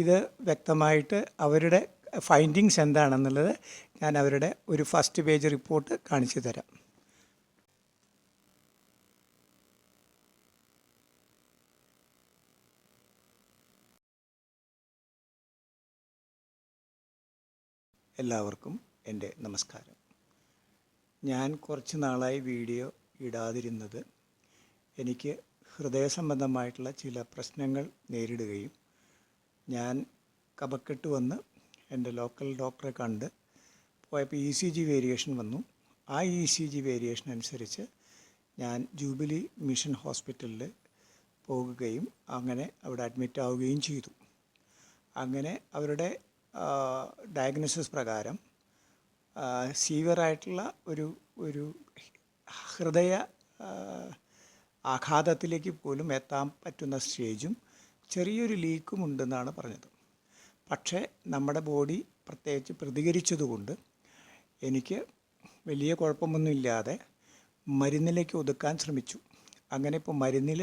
ഇത് വ്യക്തമായിട്ട് അവരുടെ ഫൈൻഡിങ്സ് എന്താണെന്നുള്ളത് ഞാൻ അവരുടെ ഒരു ഫസ്റ്റ് പേജ് റിപ്പോർട്ട് കാണിച്ചു തരാം. എല്ലാവർക്കും എൻ്റെ നമസ്കാരം. ഞാൻ കുറച്ച് നാളായി വീഡിയോ ഇടാതിരുന്നത് എനിക്ക് ഹൃദയ സംബന്ധമായിട്ടുള്ള ചില പ്രശ്നങ്ങൾ നേരിടുകയും ഞാൻ കഫക്കെട്ട് വന്ന് എൻ്റെ ലോക്കൽ ഡോക്ടറെ കണ്ട് പോയപ്പോൾ ECG വേരിയേഷൻ വന്നു. ആ ECG വേരിയേഷൻ അനുസരിച്ച് ഞാൻ ജൂബിലി മിഷൻ ഹോസ്പിറ്റലിൽ പോകുകയും അങ്ങനെ അവിടെ അഡ്മിറ്റ് ആവുകയും ചെയ്തു. അങ്ങനെ അവരുടെ ഡയഗ്നോസിസ് പ്രകാരം സീവിയറായിട്ടുള്ള ഒരു ഹൃദയ ആഘാതത്തിലേക്ക് പോലും എത്താൻ പറ്റുന്ന സ്റ്റേജും ചെറിയൊരു ലീക്കും ഉണ്ടെന്നാണ് പറഞ്ഞത്. പക്ഷേ നമ്മുടെ ബോഡി പ്രത്യേകിച്ച് പ്രതികരിച്ചതുകൊണ്ട് എനിക്ക് വലിയ കുഴപ്പമൊന്നുമില്ലാതെ മരുന്നിലേക്ക് ഒതുക്കാൻ ശ്രമിച്ചു. അങ്ങനെ ഇപ്പോൾ മരുന്നിൽ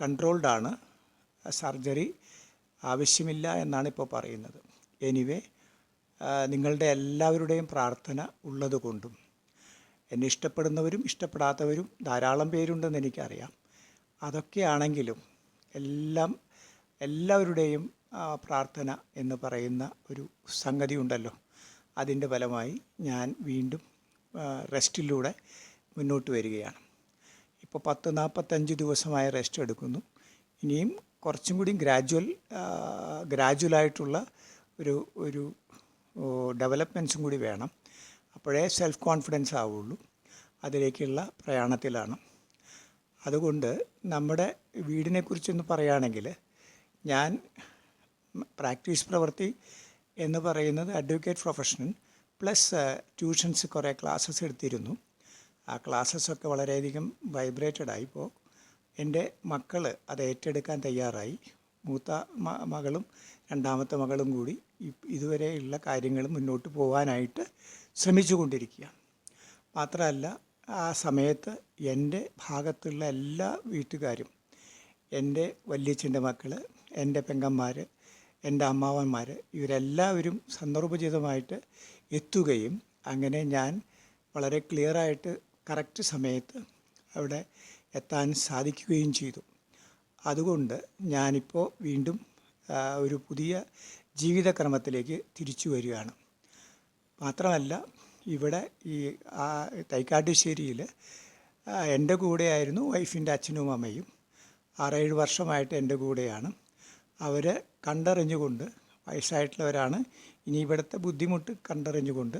കൺട്രോൾഡാണ്, സർജറി ആവശ്യമില്ല എന്നാണ് ഇപ്പോൾ പറയുന്നത്. എനിവേ, നിങ്ങളുടെ എല്ലാവരുടെയും പ്രാർത്ഥന ഉള്ളതുകൊണ്ടും എന്നെ ഇഷ്ടപ്പെടുന്നവരും ഇഷ്ടപ്പെടാത്തവരും ധാരാളം പേരുണ്ടെന്ന് എനിക്കറിയാം. അതൊക്കെയാണെങ്കിലും എല്ലാവരുടെയും പ്രാർത്ഥന എന്ന് പറയുന്ന ഒരു സംഗതി ഉണ്ടല്ലോ, അതിൻ്റെ ഫലമായി ഞാൻ വീണ്ടും റെസ്റ്റിലൂടെ മുന്നോട്ട് വരികയാണ്. ഇപ്പോൾ 45 ദിവസമായ റെസ്റ്റ് എടുക്കുന്നു. ഇനിയും കുറച്ചും കൂടി ഗ്രാജുവലായിട്ടുള്ള ഒരു ഡെവലപ്മെൻറ്റ്സും കൂടി വേണം. അപ്പോഴേ സെൽഫ് കോൺഫിഡൻസ് ആവുള്ളൂ. അതിലേക്കുള്ള പ്രയാണത്തിലാണ്. അതുകൊണ്ട് നമ്മുടെ വീടിനെക്കുറിച്ചൊന്ന് പറയുകയാണെങ്കിൽ, ഞാൻ പ്രാക്ടീസ് പ്രവൃത്തി എന്ന് പറയുന്നത് അഡ്വക്കേറ്റ് പ്രൊഫഷണൽ പ്ലസ് ട്യൂഷൻസ് കുറേ ക്ലാസ്സസ് എടുത്തിരുന്നു. ആ ക്ലാസ്സസൊക്കെ വളരെയധികം വൈബ്രേറ്റഡായി. ഇപ്പോൾ എൻ്റെ മക്കൾ അത് ഏറ്റെടുക്കാൻ തയ്യാറായി. മൂത്ത മകളും രണ്ടാമത്തെ മകളും കൂടി ഇതുവരെയുള്ള കാര്യങ്ങൾ മുന്നോട്ട് പോകാനായിട്ട് ശ്രമിച്ചു കൊണ്ടിരിക്കുകയാണ്. മാത്രമല്ല, ആ സമയത്ത് എൻ്റെ ഭാഗത്തുള്ള എല്ലാ വീട്ടുകാരും, എൻ്റെ വല്യച്ഛൻ്റെ മക്കൾ, എൻ്റെ പെങ്ങന്മാർ, എൻ്റെ അമ്മാവന്മാർ, ഇവരെല്ലാവരും സന്ദർഭോചിതമായിട്ട് എത്തുകയും അങ്ങനെ ഞാൻ വളരെ ക്ലിയറായിട്ട് കറക്റ്റ് സമയത്ത് അവിടെ എത്താൻ സാധിക്കുകയും ചെയ്തു. അതുകൊണ്ട് ഞാനിപ്പോൾ വീണ്ടും ഒരു പുതിയ ജീവിതക്രമത്തിലേക്ക് തിരിച്ചു വരികയാണ്. മാത്രമല്ല, ഇവിടെ ഈ തൈക്കാട്ടുശ്ശേരിയിൽ എൻ്റെ കൂടെയായിരുന്നു വൈഫിൻ്റെ അച്ഛനും അമ്മയും. 6-7 വർഷമായിട്ട് എൻ്റെ കൂടെയാണ്. അവർ കണ്ടറിഞ്ഞുകൊണ്ട്, വയസ്സായിട്ടുള്ളവരാണ്, ഇനി ഇവിടുത്തെ ബുദ്ധിമുട്ട് കണ്ടറിഞ്ഞുകൊണ്ട്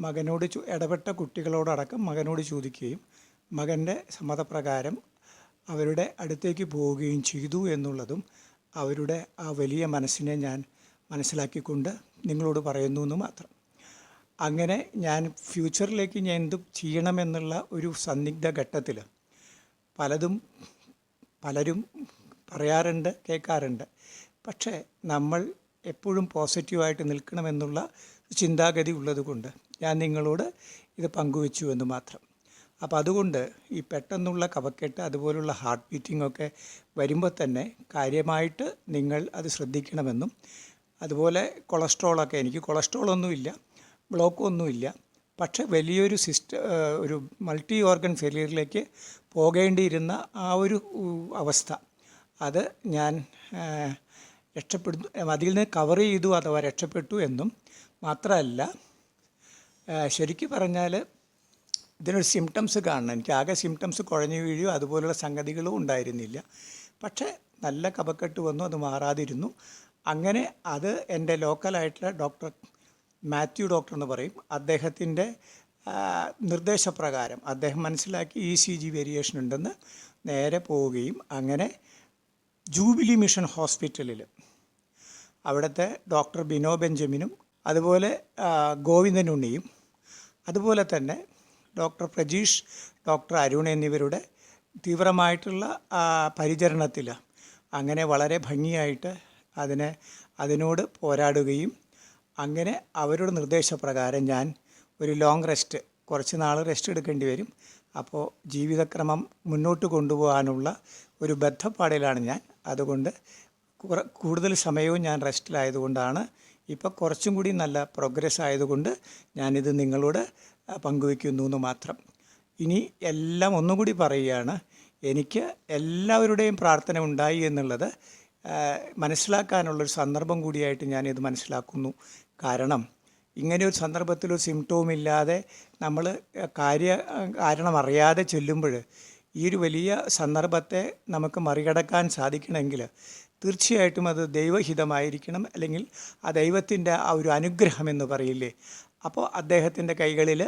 മകനോട് ഇടപെട്ട കുട്ടികളോടടക്കം മകനോട് ചോദിക്കുകയും മകൻ്റെ സമ്മതപ്രകാരം അവരുടെ അടുത്തേക്ക് പോവുകയും ചെയ്തു എന്നുള്ളതും അവരുടെ ആ വലിയ മനസ്സിനെ ഞാൻ മനസ്സിലാക്കിക്കൊണ്ട് നിങ്ങളോട് പറയുന്നു എന്ന് മാത്രം. അങ്ങനെ ഞാൻ ഫ്യൂച്ചറിലേക്ക് ഞാൻ എന്ത് ചെയ്യണമെന്നുള്ള ഒരു സന്ദിഗ്ധ ഘട്ടത്തിൽ പലരും പറയാറുണ്ട്, കേൾക്കാറുണ്ട്. പക്ഷേ നമ്മൾ എപ്പോഴും പോസിറ്റീവായിട്ട് നിൽക്കണമെന്നുള്ള ചിന്താഗതി ഉള്ളതുകൊണ്ട് ഞാൻ നിങ്ങളോട് ഇത് പങ്കുവെച്ചു എന്ന് മാത്രം. അപ്പോൾ അതുകൊണ്ട് ഈ പെട്ടെന്നുള്ള കഫക്കെട്ട് അതുപോലുള്ള ഹാർട്ട് ബീറ്റിംഗ് ഒക്കെ വരുമ്പോൾ തന്നെ കാര്യമായിട്ട് നിങ്ങൾ അത് ശ്രദ്ധിക്കണമെന്നും, അതുപോലെ കൊളസ്ട്രോളൊക്കെ, എനിക്ക് കൊളസ്ട്രോളൊന്നുമില്ല, ബ്ലോക്കൊന്നുമില്ല, പക്ഷേ വലിയൊരു ഒരു മൾട്ടി ഓർഗൻ ഫെയിലിയറിലേക്ക് പോകേണ്ടിയിരുന്ന ആ ഒരു അവസ്ഥ, അത് ഞാൻ അതിൽ നിന്ന് കവർ ചെയ്തു അഥവാ രക്ഷപ്പെട്ടു എന്നും മാത്രമല്ല, ശരിക്കും പറഞ്ഞാൽ ഇതിനൊരു സിംറ്റംസ് കാണണം. എനിക്ക് ആകെ സിംറ്റംസ് കുഴഞ്ഞു വീഴുകയോ അതുപോലുള്ള സംഗതികളും ഉണ്ടായിരുന്നില്ല. പക്ഷേ നല്ല കഫക്കെട്ട് വന്നു, അത് മാറാതിരുന്നു. അങ്ങനെ അത് എൻ്റെ ലോക്കലായിട്ടുള്ള ഡോക്ടർ മാത്യു ഡോക്ടർ എന്ന് പറയും, അദ്ദേഹത്തിൻ്റെ നിർദ്ദേശപ്രകാരം അദ്ദേഹം മനസ്സിലാക്കി ECG വേരിയേഷൻ ഉണ്ടെന്ന് നേരെ പോവുകയും അങ്ങനെ ജൂബിലി മിഷൻ ഹോസ്പിറ്റലിൽ അവിടുത്തെ ഡോക്ടർ ബിനോ ബെഞ്ചമിനും അതുപോലെ ഗോവിന്ദൻ ഉണ്ണിയും അതുപോലെ തന്നെ ഡോക്ടർ പ്രജീഷ്, ഡോക്ടർ അരുൺ എന്നിവരുടെ തീവ്രമായിട്ടുള്ള പരിചരണത്തിൽ അങ്ങനെ വളരെ ഭംഗിയായിട്ട് അതിനോട് പോരാടുകയും അങ്ങനെ അവരുടെ നിർദ്ദേശപ്രകാരം ഞാൻ ഒരു ലോങ് റെസ്റ്റ്, കുറച്ച് നാൾ റെസ്റ്റ് എടുക്കേണ്ടി വരും. അപ്പോൾ ജീവിതക്രമം മുന്നോട്ട് കൊണ്ടുപോകാനുള്ള ഒരു ബദ്ധപ്പാടിലാണ് ഞാൻ. അതുകൊണ്ട് കൂടുതൽ സമയവും ഞാൻ റെസ്റ്റിലായതുകൊണ്ടാണ്. ഇപ്പോൾ കുറച്ചും കൂടി നല്ല പ്രോഗ്രസ് ആയതുകൊണ്ട് ഞാനിത് നിങ്ങളോട് പങ്കുവയ്ക്കുന്നു എന്ന് മാത്രം. ഇനി എല്ലാം ഒന്നുകൂടി പറയുകയാണ്, എനിക്ക് എല്ലാവരുടെയും പ്രാർത്ഥന ഉണ്ടായി എന്നുള്ളത് മനസ്സിലാക്കാനുള്ളൊരു സന്ദർഭം കൂടിയായിട്ട് ഞാനിത് മനസ്സിലാക്കുന്നു. കാരണം ഇങ്ങനെയൊരു സന്ദർഭത്തിൽ ഒരു സിംറ്റവും ഇല്ലാതെ നമ്മൾ കാരണം അറിയാതെ ചെല്ലുമ്പോൾ ഈ ഒരു വലിയ സന്ദർഭത്തെ നമുക്ക് മറികടക്കാൻ സാധിക്കണമെങ്കിൽ തീർച്ചയായിട്ടും അത് ദൈവഹിതമായിരിക്കണം, അല്ലെങ്കിൽ ആ ദൈവത്തിൻ്റെ ആ ഒരു അനുഗ്രഹം എന്ന് പറയില്ലേ, അപ്പോൾ അദ്ദേഹത്തിൻ്റെ കൈകളിൽ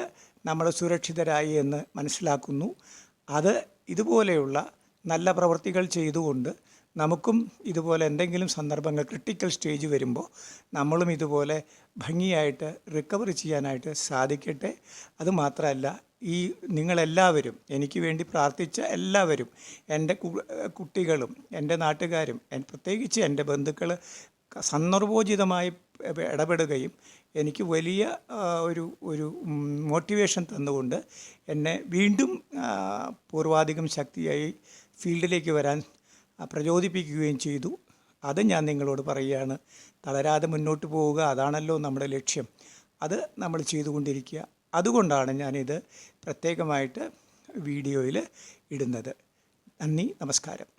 നമ്മൾ സുരക്ഷിതരായി എന്ന് മനസ്സിലാക്കുന്നു. അത് ഇതുപോലെയുള്ള നല്ല പ്രവൃത്തികൾ ചെയ്തുകൊണ്ട് നമുക്കും ഇതുപോലെ എന്തെങ്കിലും സന്ദർഭങ്ങൾ ക്രിട്ടിക്കൽ സ്റ്റേജ് വരുമ്പോൾ നമ്മളും ഇതുപോലെ ഭംഗിയായിട്ട് റിക്കവറി ചെയ്യാനായിട്ട് സാധിക്കട്ടെ. അതുമാത്രമല്ല, ഈ നിങ്ങളെല്ലാവരും എനിക്ക് വേണ്ടി പ്രാർത്ഥിച്ച എല്ലാവരും, എൻ്റെ കുട്ടികളും എൻ്റെ നാട്ടുകാരും പ്രത്യേകിച്ച് എൻ്റെ ബന്ധുക്കൾ സന്ദർഭോചിതമായി ഇടപെടുകയും എനിക്ക് വലിയ ഒരു മോട്ടിവേഷൻ തന്നുകൊണ്ട് എന്നെ വീണ്ടും പൂർവാധികം ശക്തിയായി ഫീൽഡിലേക്ക് വരാൻ പ്രചോദിപ്പിക്കുകയും ചെയ്തു. അത് ഞാൻ നിങ്ങളോട് പറയുകയാണ്. തളരാതെ മുന്നോട്ട് പോവുക, അതാണല്ലോ നമ്മുടെ ലക്ഷ്യം. അത് നമ്മൾ ചെയ്തുകൊണ്ടിരിക്കുക. അതുകൊണ്ടാണ് ഞാനിത് പ്രത്യേകമായിട്ട് വീഡിയോയിൽ ഇടുന്നത്. നന്ദി, നമസ്കാരം.